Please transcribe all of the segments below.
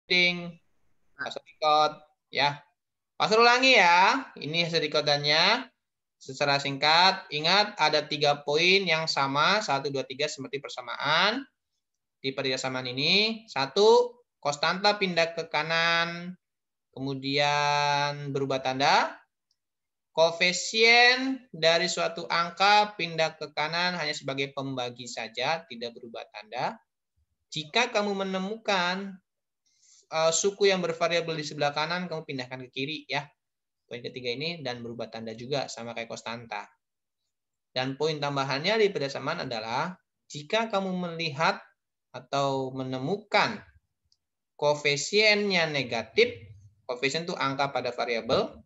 Password record ya. Password ulangi ya. Ini hasil recordannya. Secara singkat, ingat ada 3 poin yang sama, 1, 2, 3 seperti persamaan. Di persamaan ini, 1, konstanta pindah ke kanan, kemudian berubah tanda. Koefisien dari suatu angka pindah ke kanan hanya sebagai pembagi saja, tidak berubah tanda. Jika kamu menemukan suku yang bervariabel di sebelah kanan, kamu pindahkan ke kiri ya. Poin ketiga ini dan berubah tanda juga sama kayak konstanta. Dan poin tambahannya di persamaan adalah jika kamu melihat atau menemukan koefisiennya negatif, koefisien itu angka pada variabel,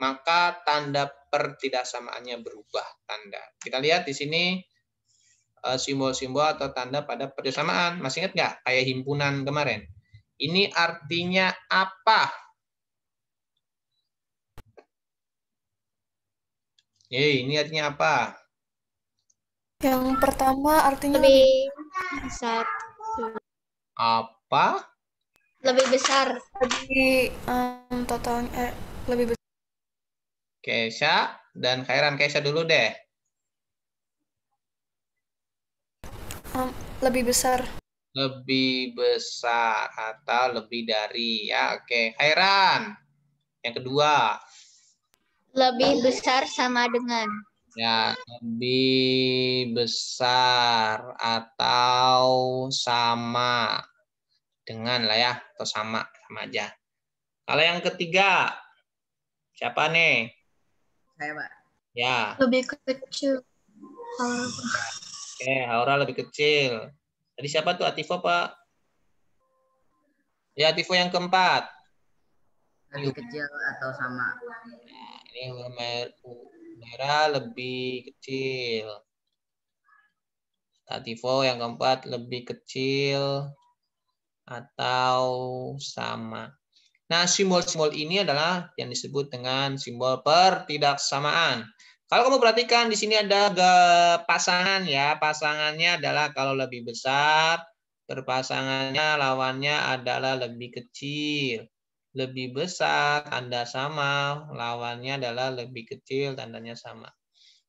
maka tanda pertidaksamaannya berubah tanda. Kita lihat di sini simbol-simbol atau tanda pada persamaan. Masih ingat nggak? Kayak himpunan kemarin. Ini artinya apa? Ini artinya apa? Yang pertama artinya lebih besar. Apa? Lebih besar. Lebih totalnya lebih besar. Kesha dan Khairan. Kesha dulu deh. Lebih besar. Lebih besar atau lebih dari ya. Oke, Khairan. Yang kedua. Lebih besar sama dengan. Ya, lebih besar atau sama dengan lah ya, atau sama aja. Kalau yang ketiga, siapa nih? Saya, Pak. Ya. Lebih kecil. Oke, Aura lebih kecil. Tadi siapa tuh? Ativo, Pak? Ya, Ativo yang keempat. Lebih kecil atau sama. Nah, ini merah lebih kecil. Ativo yang keempat lebih kecil atau sama. Nah, simbol-simbol ini adalah yang disebut dengan simbol pertidaksamaan. Kalau kamu perhatikan di sini ada pasangan ya. Pasangannya adalah kalau lebih besar, berpasangannya lawannya adalah lebih kecil. Lebih besar, tanda sama, lawannya adalah lebih kecil, tandanya sama.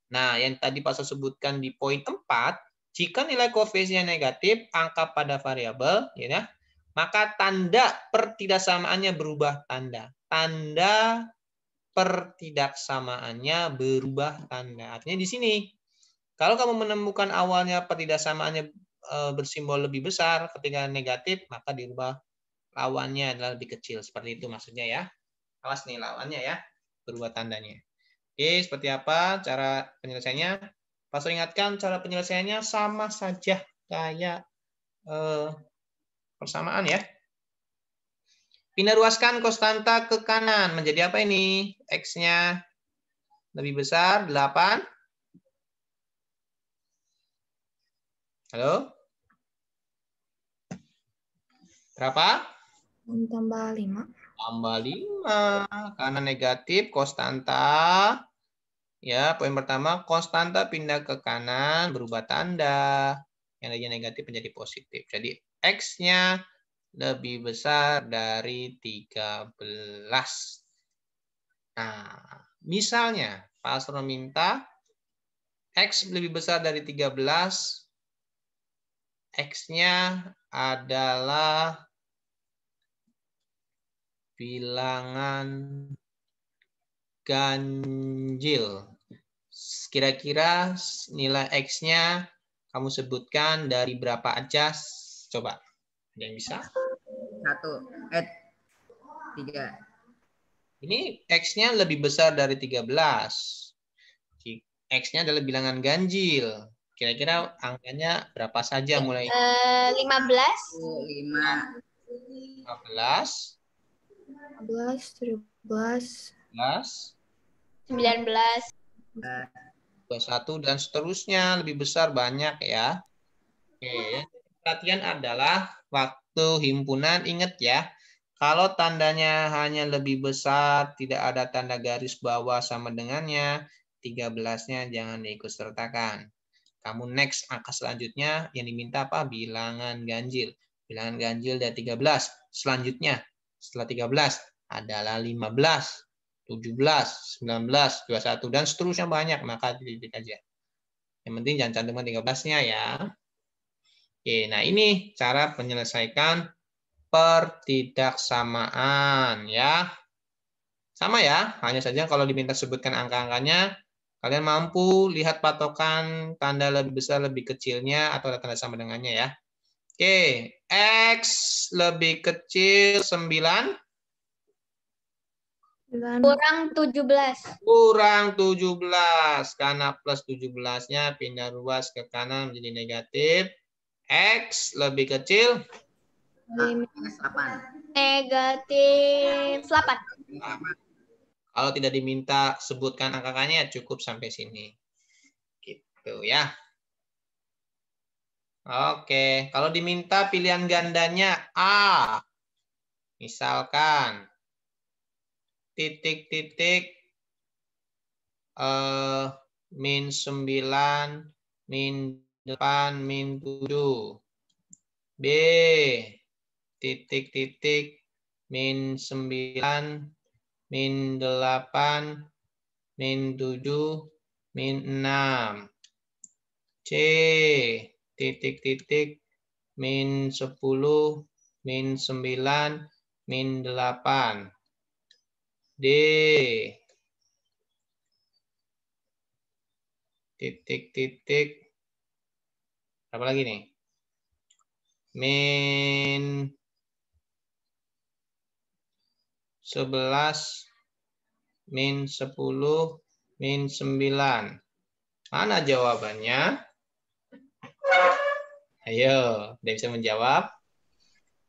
Nah, yang tadi Pak sebutkan di poin 4, jika nilai koefisien negatif, angka pada variabel, ya, maka tanda pertidaksamaannya berubah tanda. Tanda pertidaksamaannya berubah tanda. Artinya di sini, kalau kamu menemukan awalnya pertidaksamaannya bersimbol lebih besar ketika negatif, maka dirubah lawannya adalah lebih kecil. Seperti itu maksudnya ya. Awas nih lawannya ya, berubah tandanya. Oke, seperti apa cara penyelesaiannya? Pas ingatkan cara penyelesaiannya sama saja kayak persamaan ya. Pindah ruaskan konstanta ke kanan. Menjadi apa ini? X-nya lebih besar, 8. Halo? Berapa? Tambah 5. Tambah 5. Karena negatif, konstanta. Ya, poin pertama, konstanta pindah ke kanan, berubah tanda. Yang tadinya negatif menjadi positif. Jadi, X-nya lebih besar dari 13. Nah, misalnya Pak Asro minta X lebih besar dari 13, X-nya adalah bilangan ganjil. Kira-kira nilai X-nya kamu sebutkan dari berapa aja? Coba, ada yang bisa? 3. Ini X-nya lebih besar dari 13. X-nya adalah bilangan ganjil. Kira-kira angkanya berapa saja mulai? 15. 5. 15. 17, 17. 19. 21 dan seterusnya lebih besar banyak ya. Oke, perhatian adalah waktu himpunan ingat ya. Kalau tandanya hanya lebih besar, tidak ada tanda garis bawah sama dengannya, 13-nya jangan diikut sertakan. Kamu next angka selanjutnya yang diminta apa? Bilangan ganjil. Bilangan ganjil dari 13. Selanjutnya, setelah 13 adalah 15, 17, 19, 21, dan seterusnya banyak. Maka titik aja. Yang penting jangan cantumkan 13-nya ya. Oke, nah ini cara menyelesaikan pertidaksamaan ya. Sama ya, hanya saja kalau diminta sebutkan angka-angkanya, kalian mampu lihat patokan tanda lebih besar, lebih kecilnya, atau tanda sama dengannya ya. Oke, X lebih kecil 9. Kurang 17. Kurang 17. Karena plus 17-nya pindah ruas ke kanan menjadi negatif. X lebih kecil minus 8. Negatif 8. Kalau tidak diminta sebutkan angka-angkanya, cukup sampai sini. Gitu ya. Oke, kalau diminta pilihan gandanya A. Misalkan titik-titik min 9, min 8, min 7. B. Titik-titik min 9, min 8, min 7, min 6. C. Titik-titik min 10, min 9, min 8. D. Titik-titik. Apa lagi nih? Min 11, min 10, min 9. Mana jawabannya? Ayo, udah bisa menjawab.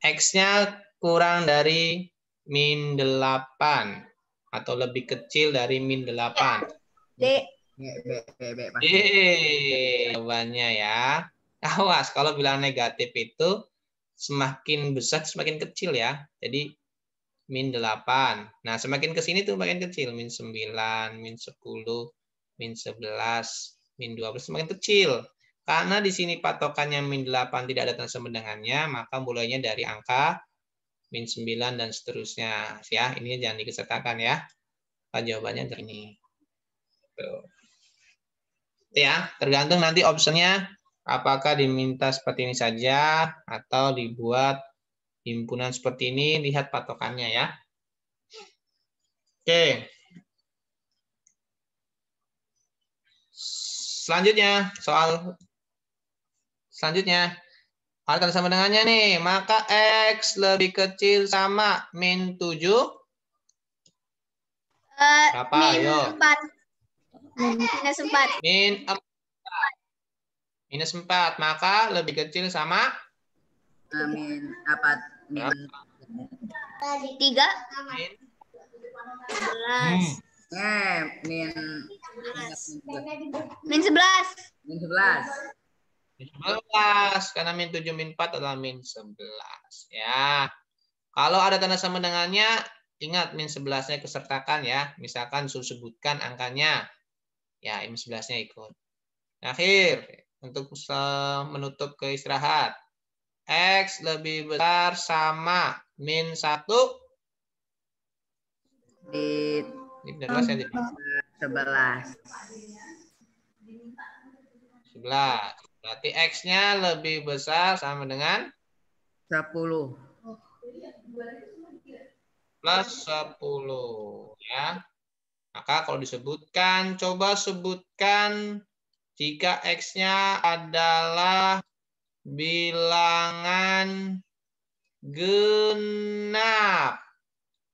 X-nya kurang dari min 8. Atau lebih kecil dari min 8. D. Jawabannya ya. Awas, kalau bilang negatif itu semakin besar semakin kecil ya. Jadi min 8. Nah, semakin ke sini tuh makin kecil. Min 9, min 10, min 11, min 12 semakin kecil. Karena di sini patokannya min 8 tidak ada tanda sama dengannya, maka mulainya dari angka min 9 dan seterusnya. Ya, ini jangan dikesertakan ya. Maka jawabannya dari ini. Tuh. Ya, tergantung nanti optionnya apakah diminta seperti ini saja atau dibuat himpunan seperti ini, lihat patokannya ya. Oke. Selanjutnya, soal selanjutnya. Ada tanda sama dengannya nih, maka X lebih kecil sama min 7. Berapa? Min Ayo. 4. Minus 4. Min 4. Minus 4, maka lebih kecil sama Min apa? Min 3. min 11. min Min 11. min 11. min 11. Karena min 7 min 4 adalah min 11 ya. Kalau ada tanda sama dengannya, ingat min 11-nya kesertakan ya. Misalkan suruh sebutkan angkanya. Ya, min 11-nya ikut. Akhir, untuk menutup ke istirahat. X lebih besar sama min 1. Di Ini benar saya 11. 11. Berarti X-nya lebih besar sama dengan 10. plus 10 ya. Maka kalau disebutkan, coba sebutkan jika X-nya adalah bilangan genap,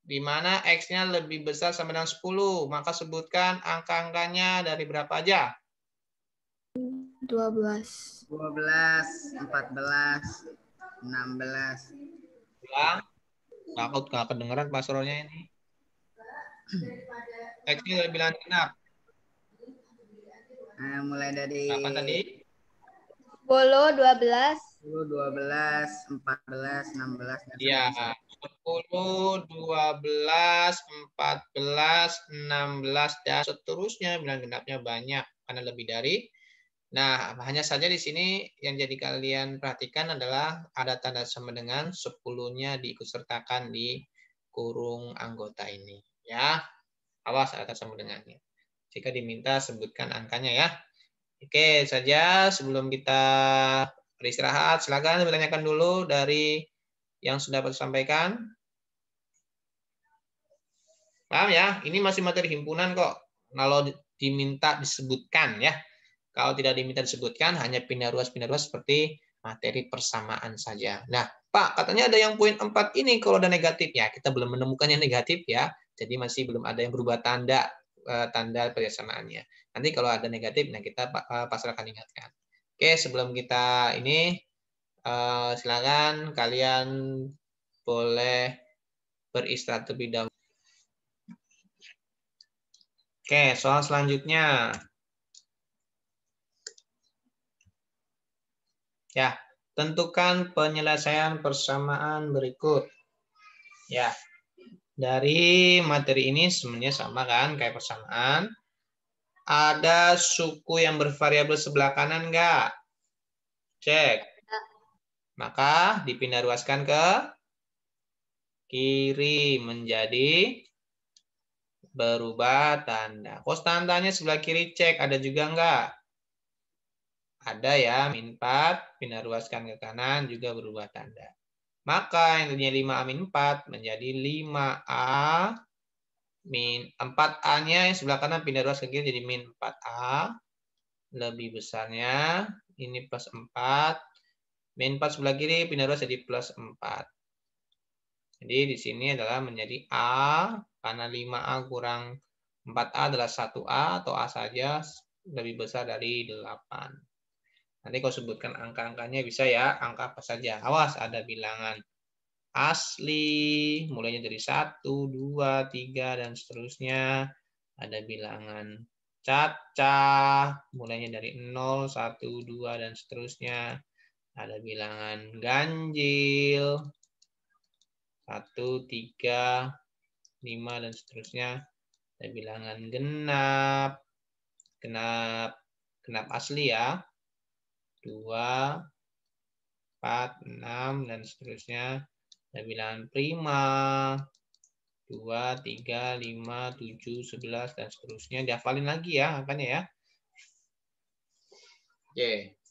di mana X-nya lebih besar sama dengan 10. Maka sebutkan angka-angkanya dari berapa aja? 12. 12, 14, 16. Bilang. Takut nggak kedengeran pasornya ini. X-nya dari bilangan genap. Mulai dari Berapa tadi? 10, 12. 10, 12, 14, 16. Iya, 10, 12, 14, 16, dan seterusnya. Bilangan genapnya banyak, karena lebih dari Nah, hanya saja di sini yang jadi kalian perhatikan adalah ada tanda sama dengan 10-nya diikutsertakan di kurung anggota ini. Ya, awas ada tanda sama dengannya. Jika diminta sebutkan angkanya ya. Oke, saja sebelum kita beristirahat, silakan bertanyakan dulu dari yang sudah dapat sampaikan. Paham ya? Ini masih materi himpunan kok. Kalau diminta disebutkan ya. Kalau tidak diminta disebutkan, hanya pindah ruas seperti materi persamaan saja. Nah, Pak, katanya ada yang poin 4 ini kalau ada negatif ya. Kita belum menemukan yang negatif ya. Jadi masih belum ada yang berubah tanda persamaannya. Nanti kalau ada negatif, nah kita pasal akan ingatkan. Oke, sebelum kita ini, silakan kalian boleh beristirahat terlebih dahulu. Oke, soal selanjutnya. Ya, tentukan penyelesaian persamaan berikut. Ya, dari materi ini sebenarnya sama kan, kayak persamaan. Ada suku yang bervariabel sebelah kanan enggak? Cek. Maka dipindah ruaskan ke kiri menjadi berubah tanda. Konstantanya sebelah kiri cek, ada juga enggak? Ada ya, min 4, pindah ruaskan ke kanan juga berubah tanda. Maka yang tadinya 5A min 4 menjadi 5A min 4A-nya yang sebelah kanan pindah ruas ke kiri jadi min 4A. Lebih besarnya, ini plus 4. Min 4 sebelah kiri pindah ruas jadi plus 4. Jadi di sini adalah menjadi A, karena 5A kurang 4A adalah 1A atau A saja lebih besar dari 8. Nanti kalau sebutkan angka-angkanya bisa ya, angka apa saja. Awas, ada bilangan asli, mulainya dari 1, 2, 3, dan seterusnya. Ada bilangan cacah, mulainya dari 0, 1, 2, dan seterusnya. Ada bilangan ganjil, 1, 3, 5, dan seterusnya. Ada bilangan genap, genap asli ya. 2, 4, 6, dan seterusnya. Ada bilangan prima, 2, 3, 5, 7, 11, dan seterusnya. Dihafalin lagi ya angkanya ya. Oke.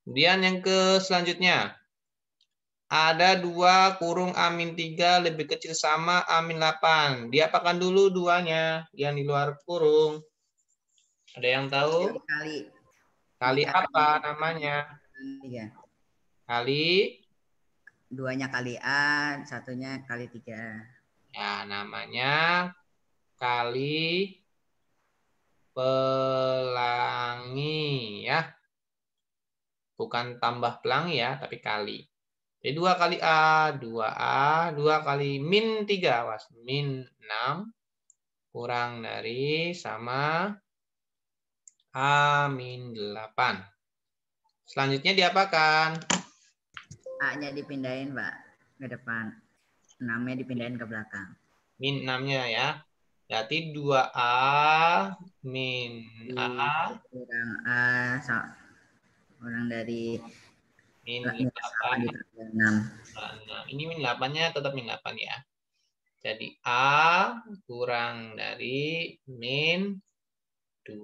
Kemudian yang ke selanjutnya. Ada 2 kurung A-3 lebih kecil sama A-8. Diapakan dulu duanya yang di luar kurung? Ada yang tahu? Kali apa namanya? Kali? Duanya kali A, satunya kali 3. Ya, namanya kali pelangi ya. Bukan tambah pelangi ya, tapi kali. Jadi 2 kali A, 2A, 2 kali min 3. Awas, min 6 kurang dari sama A min 8. Selanjutnya diapakan? A-nya dipindahin, Pak, ke depan. 6-nya dipindahin ke belakang. Min 6-nya ya. Berarti 2A min A kurang A, kurang dari min 8. 6. Ini min 8-nya tetap min 8 ya. Jadi A kurang dari min 2.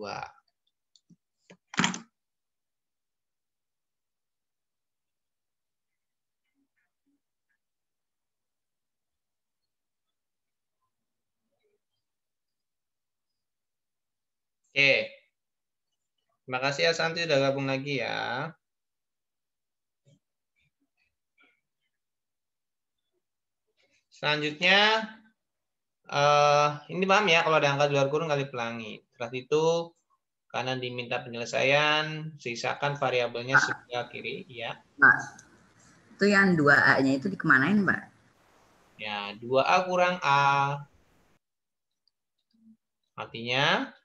Oke. Terima kasih ya Santi sudah gabung lagi ya. Selanjutnya, ini paham ya kalau ada angka di luar kurung kali pelangi. Setelah itu, karena diminta penyelesaian, sisakan variabelnya sebelah kiri. Ya. Pak, itu yang 2A-nya itu dikemanain, Pak? Ya, 2A kurang A. Artinya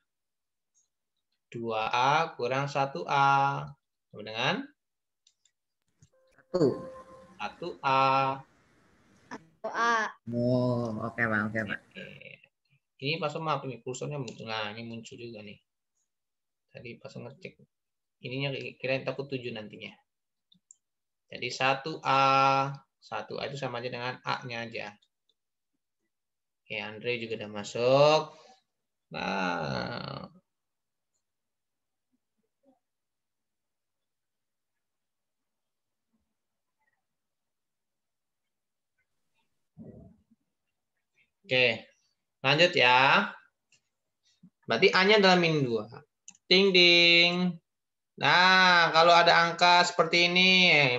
2A kurang 1A. Sama dengan 1A. Oh, oke, Pak. Oke, Pak. Ini pas maaf nih kursornya muncul. Nah, ini muncul juga nih. Tadi pas ngecek. ininya kirain takut 7 nantinya. Jadi 1A itu sama aja dengan A-nya aja. Oke, Andre juga udah masuk. Nah, oke, lanjut ya. Berarti A-nya adalah min 2. Ding ding. Nah, kalau ada angka seperti ini,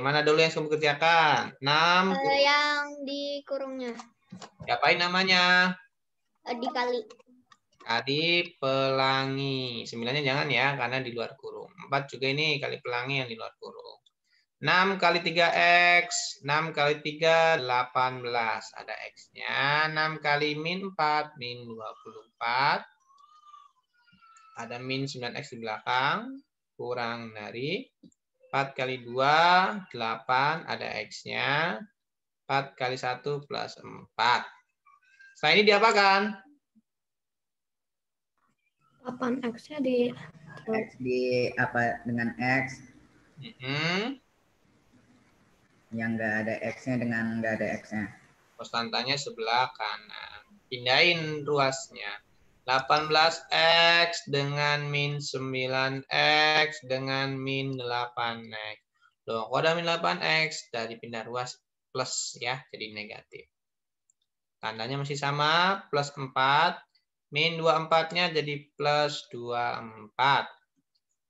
mana dulu yang kamu kerjakan? 6. Yang di kurungnya. Apain namanya? Dikali. Kali pelangi. 9-nya jangan ya, karena di luar kurung. 4 juga ini kali pelangi yang di luar kurung. 6 kali 3X. 6 kali 3, 18. Ada X-nya. 6 kali min 4, min 24. Ada min 9X di belakang. Kurang dari 4 kali 2, 8. Ada X-nya. 4 kali 1 plus 4. Setelah ini diapakan? 8X-nya di X di apa dengan X yang nggak ada X-nya dengan nggak ada X-nya. Konstantanya sebelah kanan. Pindahin ruasnya. 18X dengan min 9X dengan min 8X. Loh, kalau ada min 8X, dari pindah ruas plus ya, jadi negatif. Tandanya masih sama, plus 4. Min 24-nya jadi plus 24.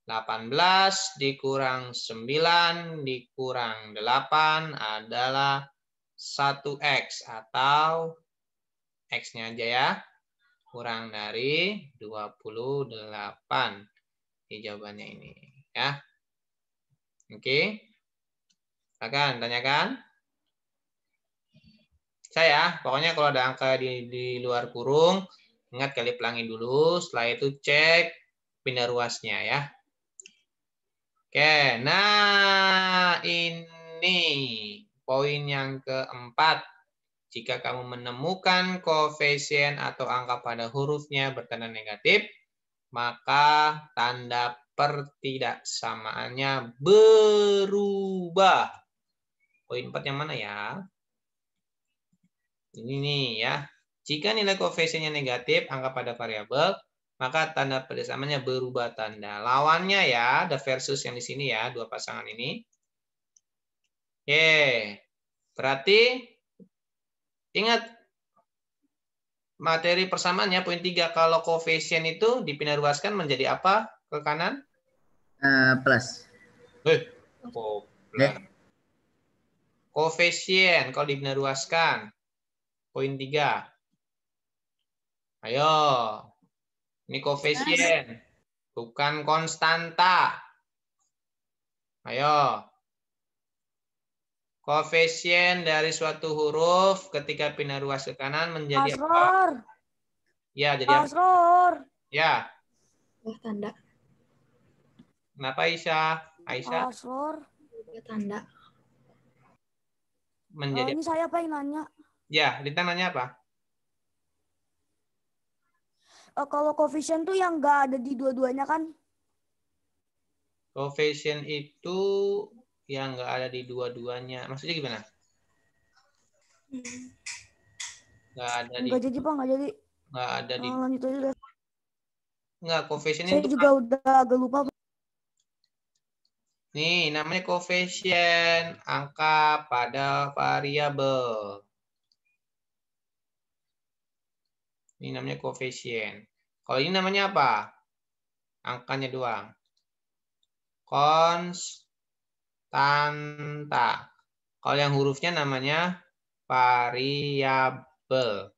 18 dikurang 9 dikurang 8 adalah 1X atau X-nya aja ya. Kurang dari 28. Ini jawabannya ini ya. Oke. Silakan tanyakan. Saya pokoknya kalau ada angka di luar kurung, ingat kali pelangi dulu, setelah itu cek pindah ruasnya ya. Oke, nah ini poin yang keempat. Jika kamu menemukan koefisien atau angka pada hurufnya bertanda negatif, maka tanda pertidaksamaannya berubah. Poin 4 yang mana ya? Ini nih ya. Jika nilai koefisiennya negatif, angka pada variabel, maka tanda pertidaksamaannya berubah tanda. Lawannya ya, ada versus yang di sini ya, dua pasangan ini. Oke, berarti ingat materi persamaannya poin 3. Kalau koefisien itu dipindah ruaskan menjadi apa ke kanan? Plus. Plus. Koefisien kalau dipindah ruaskan. Poin 3. Ayo. Ini koefisien. Bukan konstanta. Ayo. Koefisien dari suatu huruf ketika pindah ruas ke kanan menjadi apa? Ya, jadi apa? Ya. tanda. Kenapa Aisyah? Aisyah? Tanda. Menjadi ini saya pengen nanya. Ya, Lintang nanya apa? Kalau koefisien tuh yang nggak ada di dua-duanya kan? Koefisien itu yang nggak ada di dua-duanya. Maksudnya gimana? Nggak ada di. Nggak jadi Pak, nggak jadi. Nggak ada di. Lanjut aja deh. Nggak, koefisien Saya itu juga udah agak lupa. Nih, namanya koefisien, angka pada variabel. Ini namanya koefisien. Kalau ini namanya apa? Angkanya doang. Konstanta. Kalau yang hurufnya namanya variabel.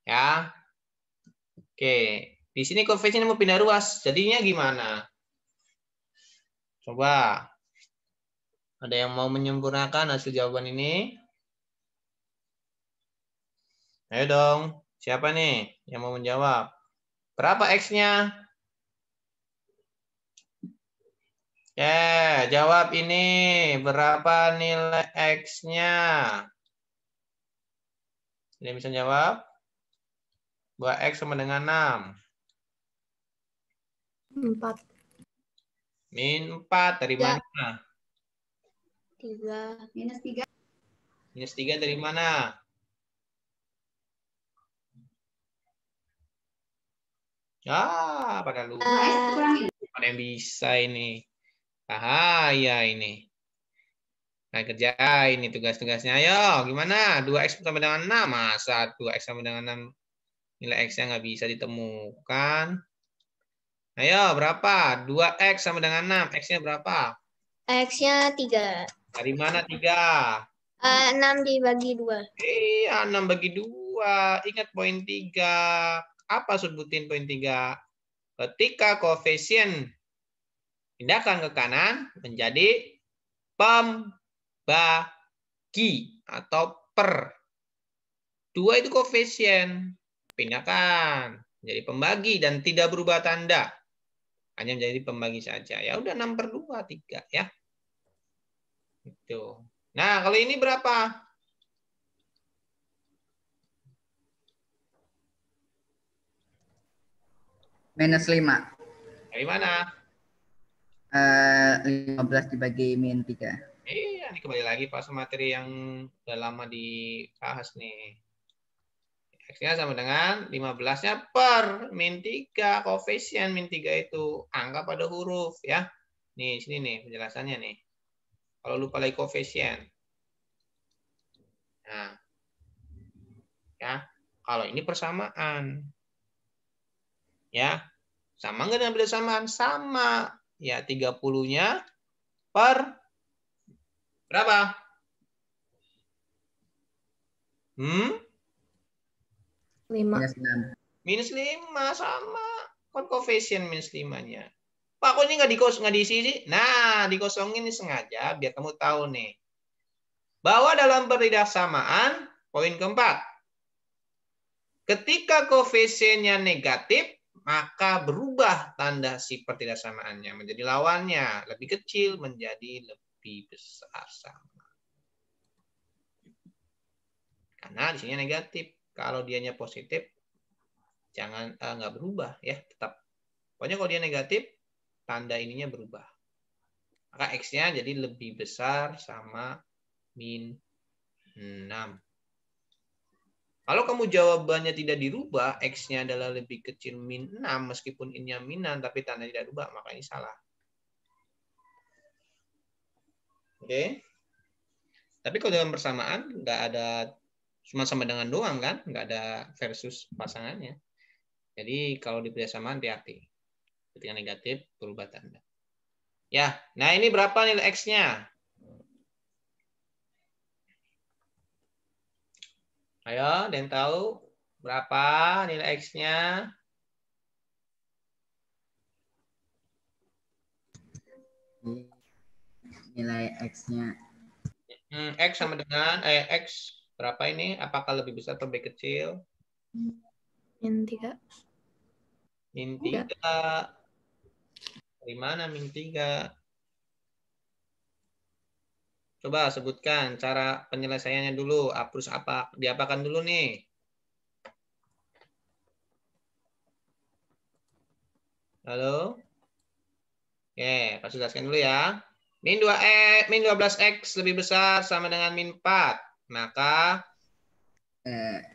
Ya. Oke. Di sini koefisien mau pindah ruas. Jadinya gimana? Coba. Ada yang mau menyempurnakan hasil jawaban ini? Ayo dong. Siapa nih yang mau menjawab? Berapa X-nya? Ya, jawab ini. Berapa nilai X-nya? Ini bisa jawab? 2X sama dengan 6. 4. Min 4 dari Tiga. mana? 3. Minus 3. Minus 3 dari mana? Pada lupa. Pada yang bisa ini. Bahaya ini. Nah, kerjain ini tugas-tugasnya. Ayo, gimana? 2x sama dengan 6. Masa 2x sama dengan 6 nilai x-nya nggak bisa ditemukan? Ayo, berapa? 2x sama dengan 6. X-nya berapa? X-nya 3. Dari mana 3? 6 dibagi 2. Iya, 6 bagi 2. Ingat poin 3. Apa sebutin poin 3? Ketika koefisien pindahkan ke kanan menjadi pembagi atau per. 2 itu koefisien. Pindahkan menjadi pembagi dan tidak berubah tanda. Hanya menjadi pembagi saja. Ya udah 6/2, 3 ya. Itu. Nah, kalau ini berapa? Minus 5. Dari mana? 15 dibagi min 3. Iya, ini kembali lagi pas materi yang udah lama dibahas nih. X-nya sama dengan 15-nya per min 3. Koefisien min 3 itu angka pada huruf ya. Nih, sini nih penjelasannya nih. Kalau lupa lagi koefisien. Nah. Ya, kalau ini persamaan. Ya. Sama nggak dengan persamaan? Sama. Ya, 30-nya per berapa? 5. Minus 6. Minus 5 sama. Kan koefisien minus 5-nya. Pak, kok ini nggak diisi sih? Nah, dikosongin ini sengaja biar kamu tahu nih. Bahwa dalam pertidaksamaan, poin keempat. Ketika koefisiennya negatif, maka berubah tanda si pertidaksamaannya menjadi lawannya. Lebih kecil menjadi lebih besar sama. Karena di sini negatif. Kalau dianya positif, jangan nggak berubah ya, tetap. Pokoknya kalau dia negatif, tanda ininya berubah. Maka X-nya jadi lebih besar sama min 6. Kalau kamu jawabannya tidak dirubah, X-nya adalah lebih kecil min 6, meskipun ini min 6, tapi tanda tidak berubah, maka ini salah. Oke. Tapi kalau dalam persamaan, nggak ada, cuma sama dengan doang kan, nggak ada versus pasangannya. Jadi kalau di persamaan hati-hati. Ketika negatif, berubah tanda. Ya, nah ini berapa nilai X-nya? Ayo, ada yang tahu berapa nilai X-nya? Nilai X-nya. X sama dengan, X berapa ini? Apakah lebih besar atau lebih kecil? Min 3. Min 3. Dari mana min 3? Coba sebutkan cara penyelesaiannya dulu. Terus apa? Diapakan dulu nih? Halo? Oke, Pak jelaskan dulu ya. Min 12X lebih besar sama dengan min 4. Maka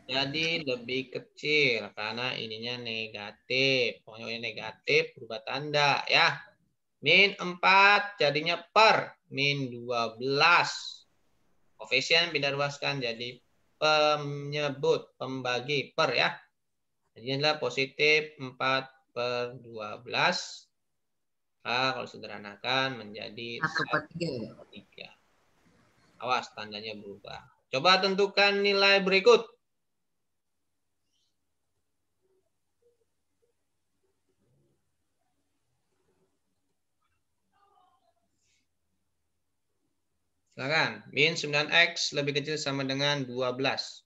jadi lebih kecil karena ininya negatif. Pokoknya negatif berubah tanda ya. Min 4 jadinya per min 12. Koefisien pindah ruaskan jadi penyebut, pembagi per ya. Jadi adalah positif 4/12. Kalau sederhanakan menjadi 1/3. Awas tandanya berubah. Coba tentukan nilai berikut. Silakan. Min 9X lebih kecil sama dengan 12.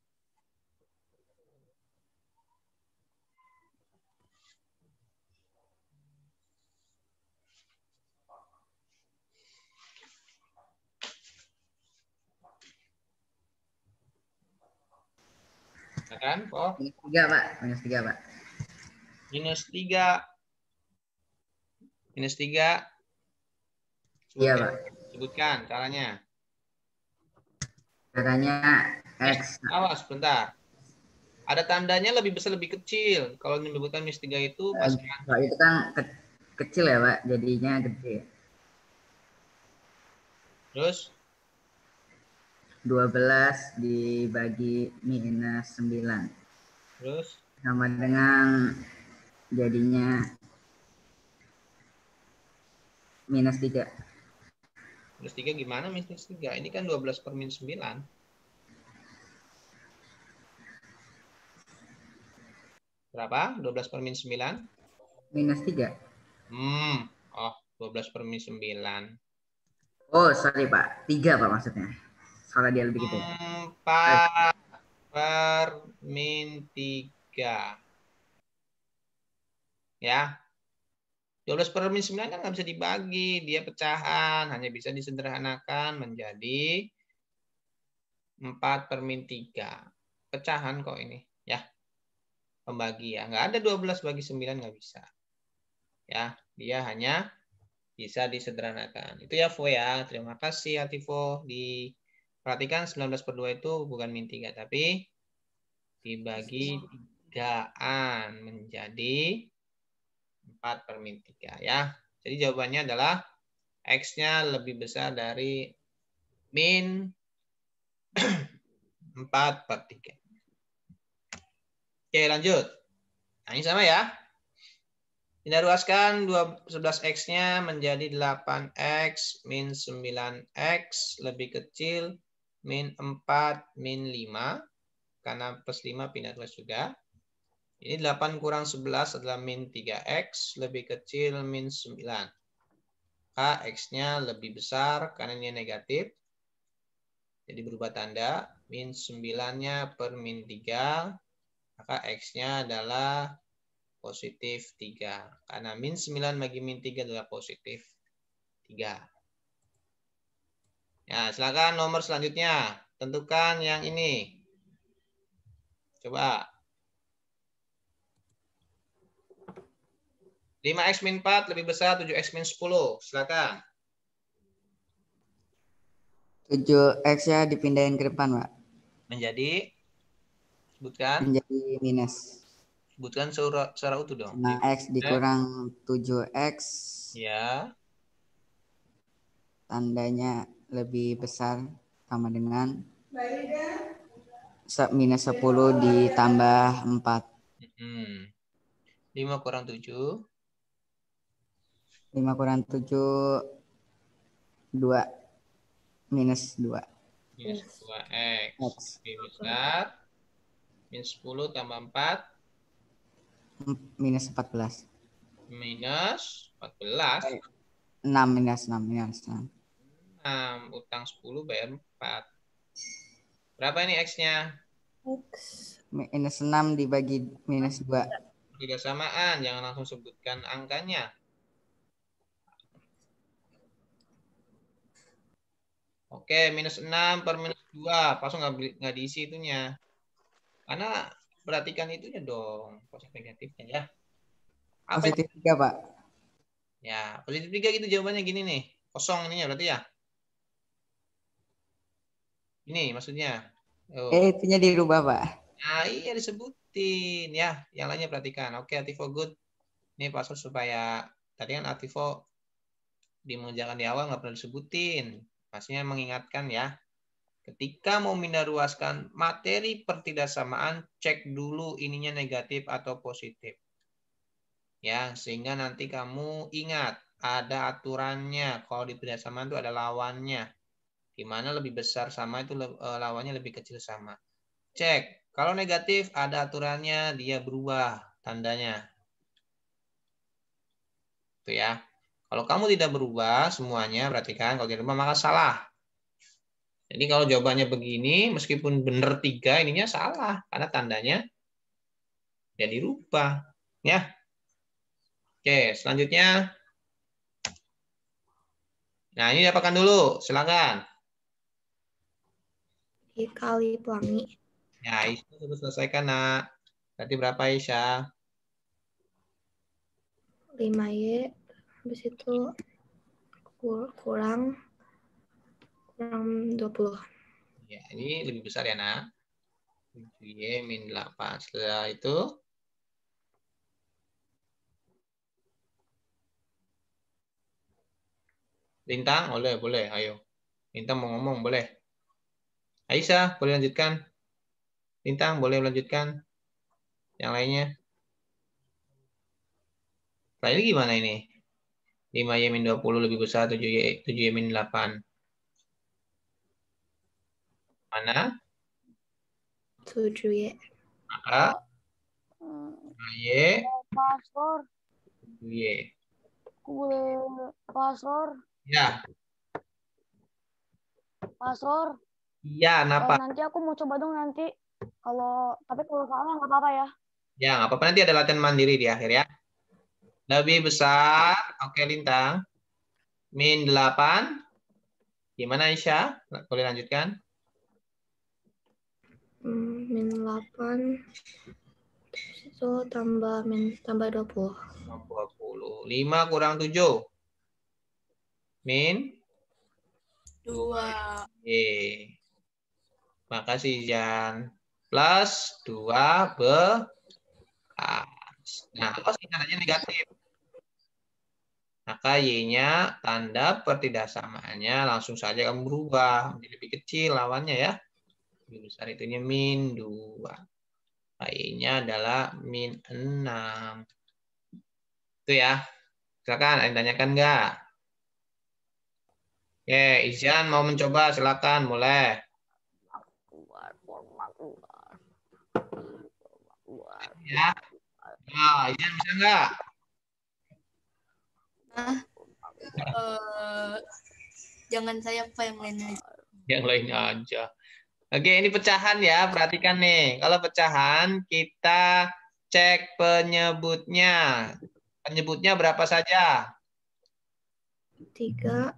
Silakan, kok. Minus 3, Pak. Minus 3, Pak. Minus 3. Minus 3. Iya, Sebutkan. Pak. Sebutkan caranya. Caranya X. Awas, bentar. Ada tandanya lebih besar, lebih kecil. Kalau menyebutkan minus 3 itu pasti Pak, itu kan kecil ya, Pak. Jadinya gede. terus 12 dibagi minus 9. terus Sama dengan jadinya minus 3. minus 3 gimana minus 3? Ini kan 12 per minus 9. Berapa? 12 per minus 9? Minus 3. Oh, 12 per minus 9. Oh, sorry, Pak. 3, Pak, maksudnya. Soalnya dia lebih gede. 4 per min 3. Ya. 12 per min 9 kan nggak bisa dibagi. Dia pecahan. Hanya bisa disederhanakan menjadi 4 per min 3. Pecahan kok ini. Ya. Pembagi ya. Nggak ada 12 bagi 9, nggak bisa. Ya. Dia hanya bisa disederhanakan. Itu ya, Vo ya. Terima kasih, Ativo. Perhatikan 19 per 2 itu bukan min 3, tapi dibagi 3-an menjadi 4 per min 3 ya. Jadi jawabannya adalah X-nya lebih besar dari min 4 per 3. Oke, lanjut. Nah, ini sama ya. Kita ruaskan 11X-nya menjadi 8X min 9X lebih kecil min 4 min 5. Karena plus 5 pindah tulis juga. Ini 8 kurang 11 adalah min 3X lebih kecil min 9. Maka X-nya lebih besar karena ini negatif. Jadi berubah tanda. Min 9-nya per min 3. Maka X-nya adalah positif 3. Karena min 9 bagi min 3 adalah positif 3. Ya, silakan nomor selanjutnya. Tentukan yang ini. Coba. 5X min 4 lebih besar 7X min 10. Silakan. 7X ya dipindahin ke depan, Pak. Menjadi, sebutkan. Menjadi minus. Sebutkan secara utuh dong. 5X dikurang 7X. Ya. Tandanya lebih besar sama dengan minus 10 ditambah 4. 5 kurang 7. 5 kurang 7, 2. Minus 2. Minus 2X. Lebih besar. Minus 10 tambah 4. Minus 14. Minus 14. 6 minus 6. Minus 6. 6. Utang 10 bayar 4. Berapa ini X-nya? X. Minus 6 dibagi minus 2. Tidak samaan. Jangan langsung sebutkan angkanya. Oke, minus 6 per minus 2. Pasang nggak diisi itunya. Karena perhatikan itunya dong. Positif negatifnya ya. Apa Positif 3, Pak. Ya, positif 3 gitu jawabannya gini nih. Kosong ininya berarti ya. Ini maksudnya. Itunya dirubah, Pak. Nah, iya disebutin ya. Yang lainnya perhatikan. Oke, Ativo good. Ini password supaya tadi kan Ativo dimengerjakan di awal nggak perlu disebutin. Maksudnya mengingatkan ya. Ketika mau pindah ruaskan materi pertidaksamaan, cek dulu ininya negatif atau positif. Ya, sehingga nanti kamu ingat ada aturannya. Kalau di pertidaksamaan itu ada lawannya. Di mana lebih besar sama itu lawannya lebih kecil sama. Cek. Kalau negatif ada aturannya, dia berubah tandanya. Itu ya. Kalau kamu tidak berubah semuanya, berarti kan kalau tidak berubah maka salah. Jadi kalau jawabannya begini, meskipun benar 3, ininya salah. Karena tandanya ya dirubah. Ya. Oke, selanjutnya. Nah, ini dapatkan dulu. Silakan. Kali pelangi. Ya, itu sudah selesaikan, nak. Berarti berapa, Isya? 5Y. Habis itu kurang 20. Ya, ini lebih besar ya, nak. 7Y min 8. Setelah itu, Lintang, boleh. Ayo. Lintang mau ngomong, boleh. Aisyah, boleh lanjutkan. Lintang, boleh melanjutkan. Yang lainnya. Nah, ini gimana ini? 5Y min 20 lebih besar 7Y min 8. Mana? 7Y. Maka 5Y, Pastor, 7Y. aku boleh pastor, Ya, pastor. iya, kenapa? Nanti aku mau coba dong nanti. Tapi kalau salah nggak apa-apa ya. Ya, nggak apa-apa. Nanti ada latihan mandiri di akhir ya. Lebih besar, oke Lintang. Min 8. Gimana Aisyah? Boleh lanjutkan? Min 8. Terus itu tambah 20. 20. 5 kurang 7. Min 2. Makasih Jan. Plus 2 belas. Nah, kalau singkatannya negatif. Maka Y-nya tanda pertidaksamaannya langsung saja kamu berubah menjadi lebih kecil lawannya ya. Lebih besar itunya min 2. Y-nya adalah min 6. Itu ya. Silakan, ada yang tanyakan nggak? Oke, Izan mau mencoba, silakan, boleh. Ya. Nah, Izan bisa nggak? Jangan saya apa yang lain aja. Yang lain aja. Oke, ini pecahan ya, perhatikan nih. Kalau pecahan, kita cek penyebutnya. Penyebutnya berapa saja? 3,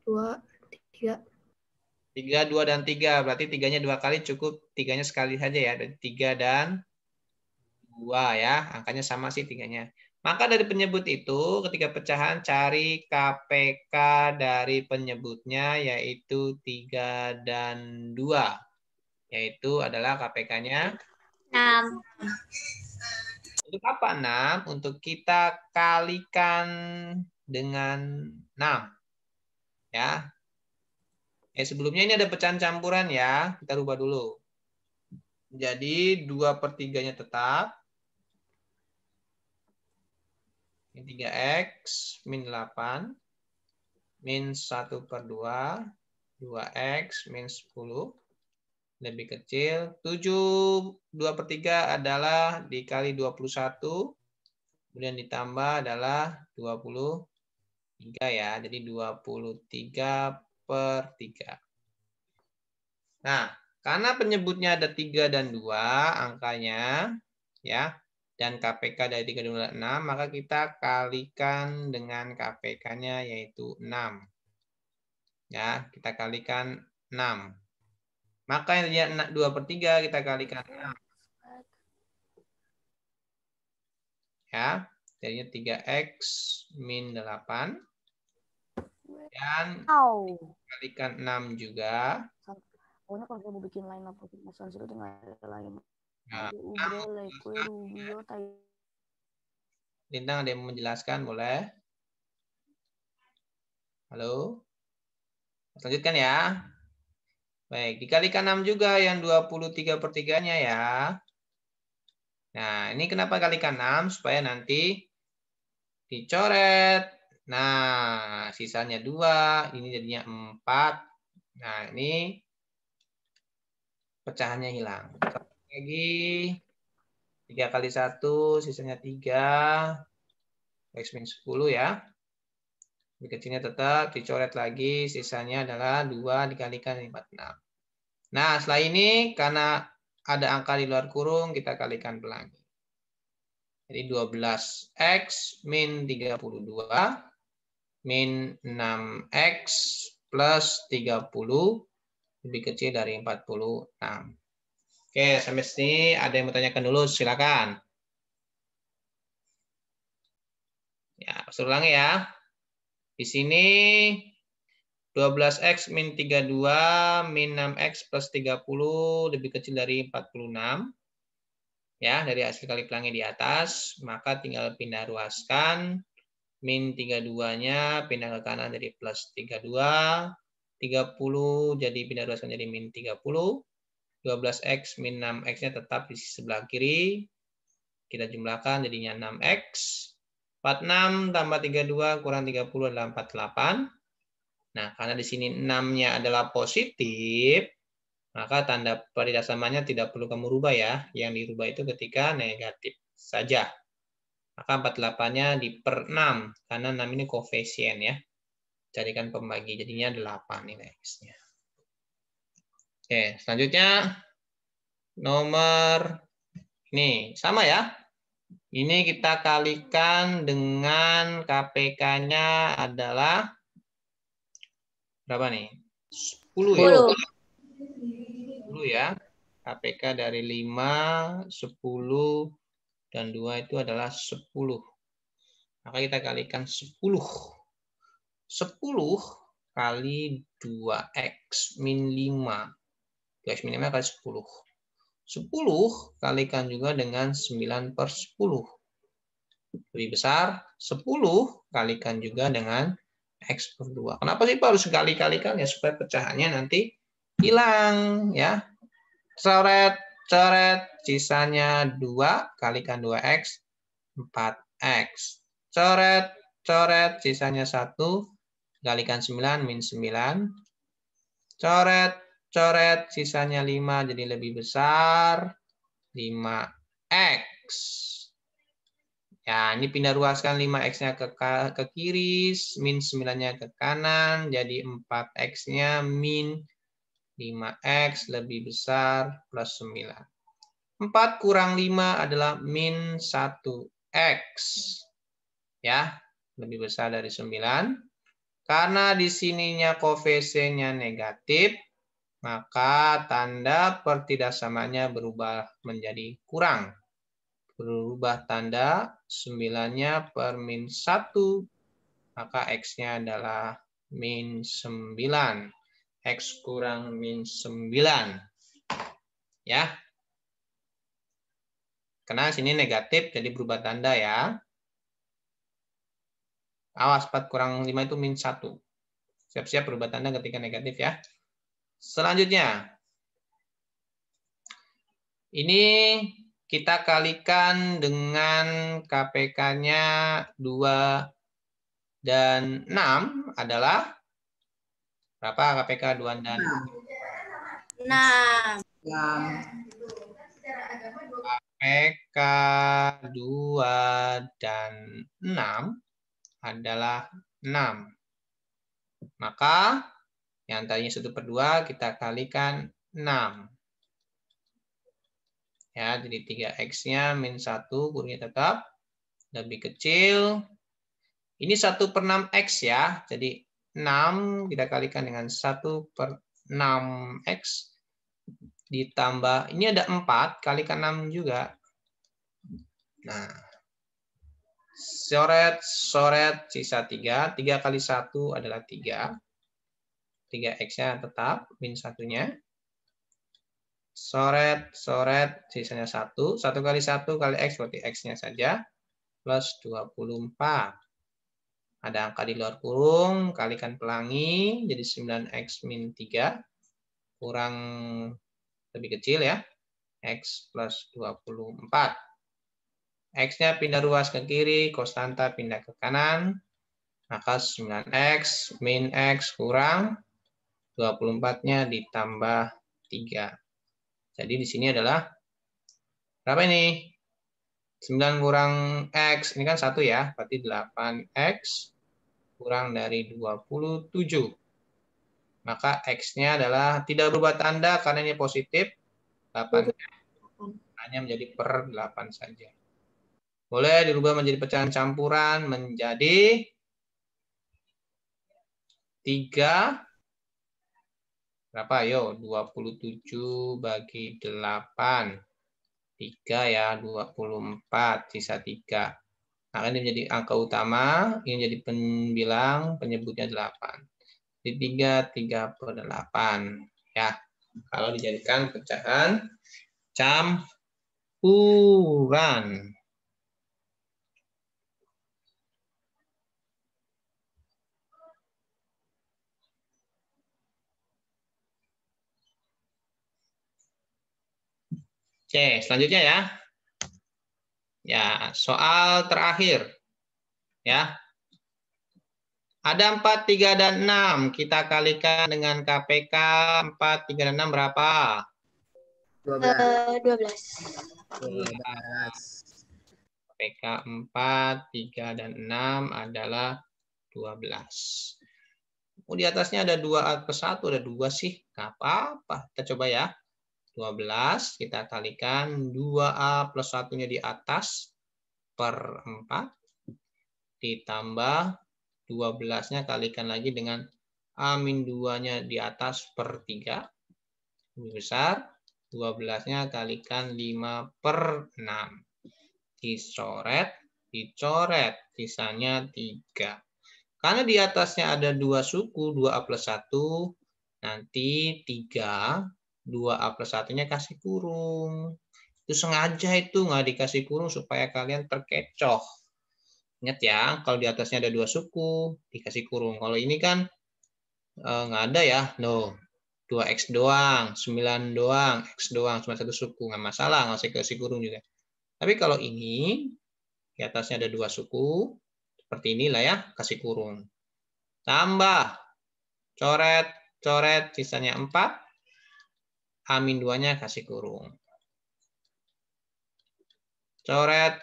2, 3. 3, 2, dan 3. Berarti 3-nya 2 kali cukup. 3-nya sekali saja ya. 3 dan 2 ya. Angkanya sama sih 3-nya. Maka dari penyebut itu, ketika pecahan, cari KPK dari penyebutnya, yaitu 3 dan 2. Yaitu adalah KPK-nya 6. Untuk apa 6? Untuk kita kalikan dengan 6. Ya. Sebelumnya ini ada pecahan campuran ya. Kita rubah dulu. Jadi 2/3-nya tetap. Ini 3X min 8. Min 1/2. 2X min 10. Lebih kecil. 7 2/3 adalah dikali 21. Kemudian ditambah adalah 23 ya. Jadi 23/3. Nah, karena penyebutnya ada 3 dan 2 angkanya ya. Dan KPK dari 3 dan 2 6, maka kita kalikan dengan KPK-nya yaitu 6. Ya, kita kalikan 6. Maka yang dia 2/3 kita kalikan 6. Ya, jadinya 3X min 8. Dan kalikan 6 juga. Pokoknya kalau saya mau bikin line up Mas itu tinggal ada lain. Nah, Rubio, Lintang ada yang mau menjelaskan, boleh? Halo? Lanjutkan ya. Baik, dikalikan 6 juga yang 23/3-nya ya. Nah, ini kenapa kalikan 6? Supaya nanti dicoret. Nah, sisanya 2. Ini jadinya 4. Nah, ini pecahannya hilang. Lagi 3 kali 1, sisanya 3. X min 10 ya. Lebih kecilnya tetap dicoret lagi, sisanya adalah 2 dikalikan 46. Nah, setelah ini karena ada angka di luar kurung, kita kalikan lagi. Jadi 12X min 32 min 6X plus 30 lebih kecil dari 46. Oke, sampai sini ada yang mau tanyakan dulu, silakan. Ya, ulangi ya. Di sini 12X min 32 min 6X plus 30 lebih kecil dari 46. Ya, dari hasil kali pelangi di atas, maka tinggal pindah ruaskan. Min 32-nya pindah ke kanan jadi plus 32. 30 jadi pindah ruaskan jadi min 30. 12X min 6X-nya tetap di sebelah kiri. Kita jumlahkan jadinya 6X. 46 tambah 32 kurang 30 adalah 48. Nah, karena di sini 6-nya adalah positif, maka tanda pertidaksamaannya tidak perlu kamu rubah ya. Yang dirubah itu ketika negatif saja. Maka 48-nya diper 6, karena 6 ini koefisien ya. Carikan pembagi, jadinya 8 nilai X-nya. Oke, selanjutnya nomor ini sama ya. Ini kita kalikan dengan KPK-nya adalah berapa nih? 10 ya. 10 ya. KPK dari 5, 10, dan 2 itu adalah 10. Maka kita kalikan 10. 10 kali 2X min 5. 2X min 5 kali 10. 10 kalikan juga dengan 9/10. Lebih besar, 10 kalikan juga dengan X per 2. Kenapa sih Pak harus kali-kalikan? Ya supaya pecahannya nanti hilang ya. Coret, sisanya 2 kalikan 2X, 4X. Coret, sisanya 1 kalikan 9 min 9. Coret, sisanya 5 jadi lebih besar, 5X. Ya, ini pindah ruaskan 5X-nya ke kiri, min 9-nya ke kanan, jadi 4X-nya min 5X lebih besar plus 9. 4 kurang 5 adalah min 1X. Ya, lebih besar dari 9. Karena di sininya koefisiennya negatif, maka tanda pertidaksamaannya berubah menjadi kurang. Berubah tanda 9-nya per min 1, maka X-nya adalah min 9. X kurang min 9. Ya. Karena sini negatif, jadi berubah tanda ya. Awas, 4 kurang 5 itu min 1. Siap-siap berubah tanda ketika negatif ya. Selanjutnya. Ini kita kalikan dengan KPK-nya 2 dan 6 adalah berapa KPK 2 dan 6. KPK 2 dan 6 adalah 6. Maka yang tadinya 1/2 kita kalikan 6. Ya, jadi 3X-nya min 1, kurungnya tetap lebih kecil. Ini 1/6X ya. Jadi 6 kita kalikan dengan 1/6X. Ditambah, ini ada 4, kalikan 6 juga. Nah, coret, sisa 3. 3 kali 1 adalah 3. 3X-nya tetap, min 1-nya. Coret, sisanya 1. 1 kali 1 kali X, berarti X-nya saja. Plus 24. Ada angka di luar kurung, kalikan pelangi, jadi 9X min 3. Kurang lebih kecil ya. X plus 24. X-nya pindah ruas ke kiri, konstanta pindah ke kanan. Maka 9X min X kurang 24-nya ditambah 3. Jadi di sini adalah berapa ini? 9 kurang X, ini kan 1 ya, berarti 8X kurang dari 27. Maka X-nya adalah tidak berubah tanda karena ini positif. 8 hanya menjadi per 8 saja. Boleh dirubah menjadi pecahan campuran menjadi 3. Berapa? Ayo, 27 bagi 8. 3 ya, 24, sisa 3. Akan menjadi angka utama, ini jadi pembilang, penyebutnya 8. Di 3/8. Ya, kalau dijadikan pecahan campuran. Oke, selanjutnya ya. Ya, soal terakhir. Ya. Ada 4, 3, dan 6. Kita kalikan dengan KPK 4, 3, dan 6 berapa? 12. 12. 12. KPK 4, 3, dan 6 adalah 12. Oh, di atasnya ada 2A plus 1, ada 2 sih. Nggak apa-apa. Kita coba ya. 12, kita kalikan 2A plus 1-nya di atas per 4. Ditambah 12-nya kalikan lagi dengan A-2-nya di atas per 3. Lebih besar. 12-nya kalikan 5/6. Dicoret. Sisanya 3. Karena di atasnya ada 2 suku, 2A plus 1, nanti 3, 2A plus 1-nya kasih kurung. Itu sengaja itu, nggak dikasih kurung supaya kalian terkecoh. Ingat ya, kalau di atasnya ada 2 suku, dikasih kurung. Kalau ini kan nggak ada ya, no. 2X doang, 9 doang, X doang, cuma 1 suku. Nggak masalah, nggak usah kasih kurung juga. Tapi kalau ini, di atasnya ada 2 suku, seperti inilah ya, kasih kurung. Tambah, coret, sisanya 4. A-2-nya kasih kurung. Coret,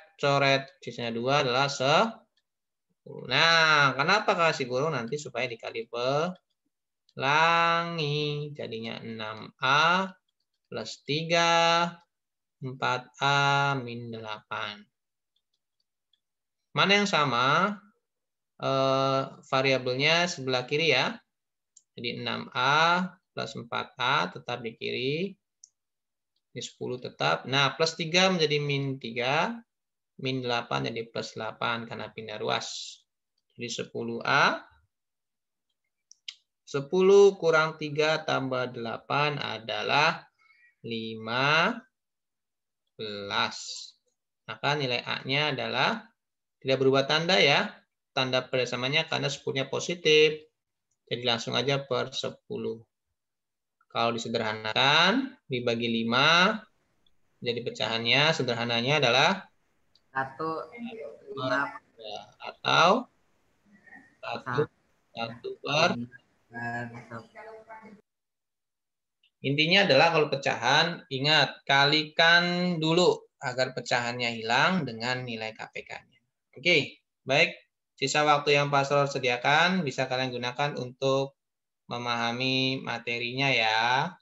sisanya 2 adalah 10. Nah, kenapa kasih kurung? Nanti supaya dikali pelangi. Jadinya 6A plus 3, 4A min 8. Mana yang sama? Variabelnya sebelah kiri ya. Jadi 6A plus 4A tetap di kiri. Ini 10 tetap. Nah, plus 3 menjadi min 3. Min 8 jadi plus 8 karena pindah ruas. Jadi 10A. 10 kurang 3 tambah 8 adalah 15. Maka nilai A-nya adalah tidak berubah tanda ya. Tanda persamanya karena 10-nya positif. Jadi langsung aja per 10. Kalau disederhanakan, dibagi 5, jadi pecahannya sederhananya adalah 1, 5, atau 1 per. Intinya adalah kalau pecahan, ingat, kalikan dulu agar pecahannya hilang dengan nilai KPK-nya. Oke, baik. Sisa waktu yang Pak Sor sediakan bisa kalian gunakan untuk memahami materinya ya.